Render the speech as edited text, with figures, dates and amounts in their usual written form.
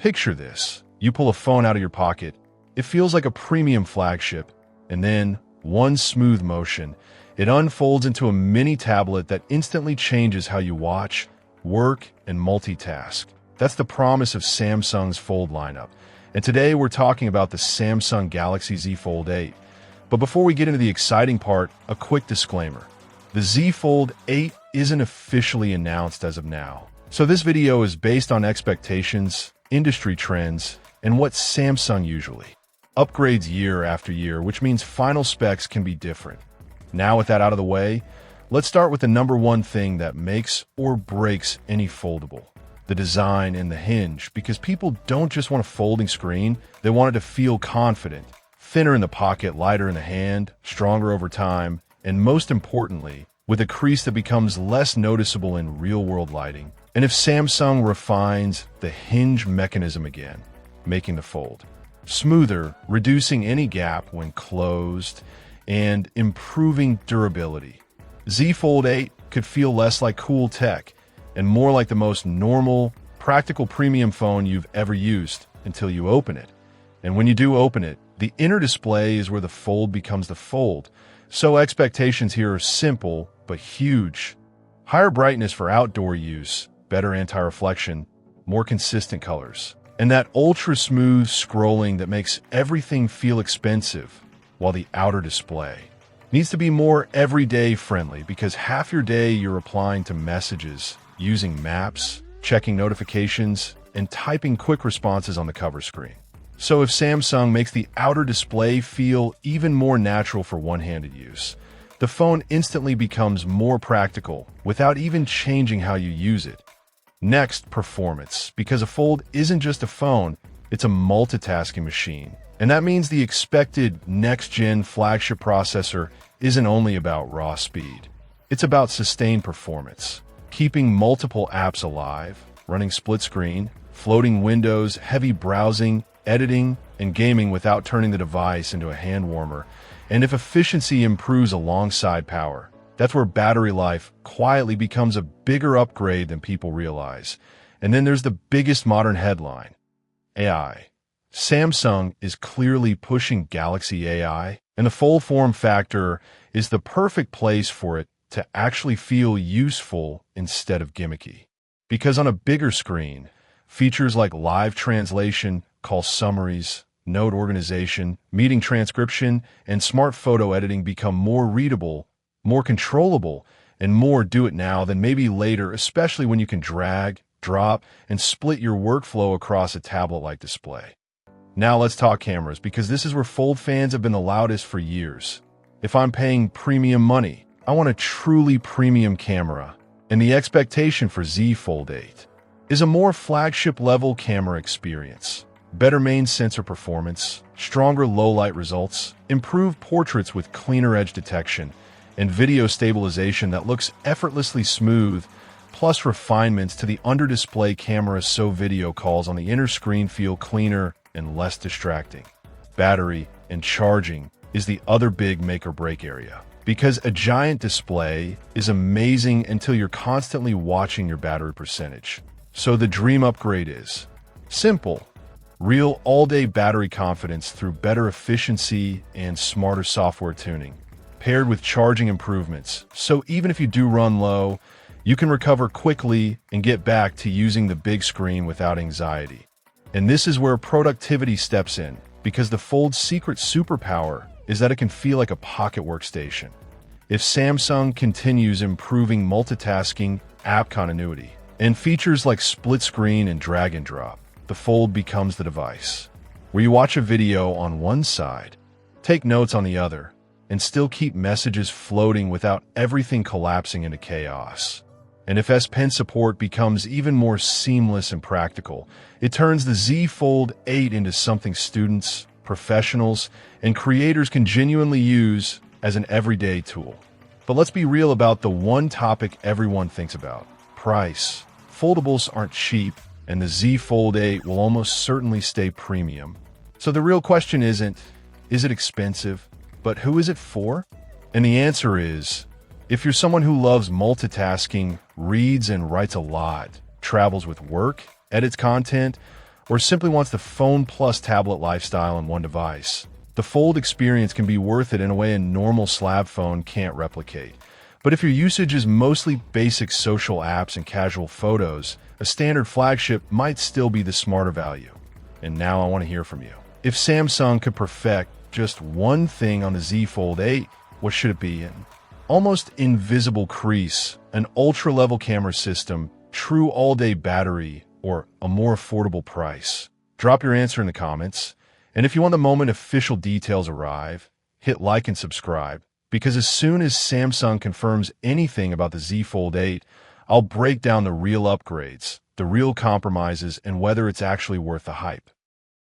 Picture this. You pull a phone out of your pocket. It feels like a premium flagship, and then, one smooth motion, it unfolds into a mini tablet that instantly changes how you watch, work, and multitask. That's the promise of Samsung's Fold lineup. And today we're talking about the Samsung Galaxy Z Fold 8. But before we get into the exciting part, a quick disclaimer. The Z Fold 8 isn't officially announced as of now. So this video is based on expectations, industry trends, and what Samsung usually upgrades year after year, which means final specs can be different. Now with that out of the way, let's start with the number one thing that makes or breaks any foldable. The design and the hinge, because people don't just want a folding screen, they want it to feel confident. Thinner in the pocket, lighter in the hand, stronger over time, and most importantly, with a crease that becomes less noticeable in real-world lighting. And if Samsung refines the hinge mechanism again, making the fold smoother, reducing any gap when closed, and improving durability. Z Fold 8 could feel less like cool tech and more like the most normal, practical premium phone you've ever used until you open it. And when you do open it, the inner display is where the fold becomes the fold. So expectations here are simple but huge. Higher brightness for outdoor use, better anti-reflection, more consistent colors, and that ultra-smooth scrolling that makes everything feel expensive, while the outer display needs to be more everyday friendly because half your day you're replying to messages, using maps, checking notifications, and typing quick responses on the cover screen. So if Samsung makes the outer display feel even more natural for one-handed use, the phone instantly becomes more practical without even changing how you use it. Next, performance, because a Fold isn't just a phone, it's a multitasking machine. And that means the expected next-gen flagship processor isn't only about raw speed. It's about sustained performance, keeping multiple apps alive, running split screen, floating windows, heavy browsing, editing, and gaming without turning the device into a hand warmer. And if efficiency improves alongside power, that's where battery life quietly becomes a bigger upgrade than people realize. And then there's the biggest modern headline: AI. Samsung is clearly pushing Galaxy AI, and the Fold form factor is the perfect place for it to actually feel useful instead of gimmicky. Because on a bigger screen, features like live translation, call summaries, note organization, meeting transcription, and smart photo editing become more readable, more controllable, and more do-it-now than maybe later, especially when you can drag, drop, and split your workflow across a tablet-like display. Now let's talk cameras, because this is where Fold fans have been the loudest for years. If I'm paying premium money, I want a truly premium camera, and the expectation for Z Fold 8 is a more flagship-level camera experience. Better main sensor performance, stronger low-light results, improved portraits with cleaner edge detection, and video stabilization that looks effortlessly smooth, plus refinements to the under-display camera so video calls on the inner screen feel cleaner and less distracting. Battery and charging is the other big make-or-break area, because a giant display is amazing until you're constantly watching your battery percentage. So the dream upgrade is simple: real all-day battery confidence through better efficiency and smarter software tuning, paired with charging improvements. So even if you do run low, you can recover quickly and get back to using the big screen without anxiety. And this is where productivity steps in, because the Fold's secret superpower is that it can feel like a pocket workstation. If Samsung continues improving multitasking, app continuity, and features like split screen and drag and drop, the Fold becomes the device where you watch a video on one side, take notes on the other, and still keep messages floating without everything collapsing into chaos. And if S Pen support becomes even more seamless and practical, it turns the Z Fold 8 into something students, professionals, and creators can genuinely use as an everyday tool. But let's be real about the one topic everyone thinks about: price. Foldables aren't cheap, and the Z Fold 8 will almost certainly stay premium. So the real question isn't, is it expensive, but who is it for? And the answer is, if you're someone who loves multitasking, reads and writes a lot, travels with work, edits content, or simply wants the phone plus tablet lifestyle in one device. The Fold experience can be worth it in a way a normal slab phone can't replicate. But if your usage is mostly basic social apps and casual photos, a standard flagship might still be the smarter value. And now I want to hear from you. If Samsung could perfect just one thing on the Z Fold 8, what should it be? An almost invisible crease, an ultra-level camera system, true all-day battery, or a more affordable price? Drop your answer in the comments. And if you want the moment official details arrive, hit like and subscribe, because as soon as Samsung confirms anything about the Z Fold 8, I'll break down the real upgrades, the real compromises, and whether it's actually worth the hype.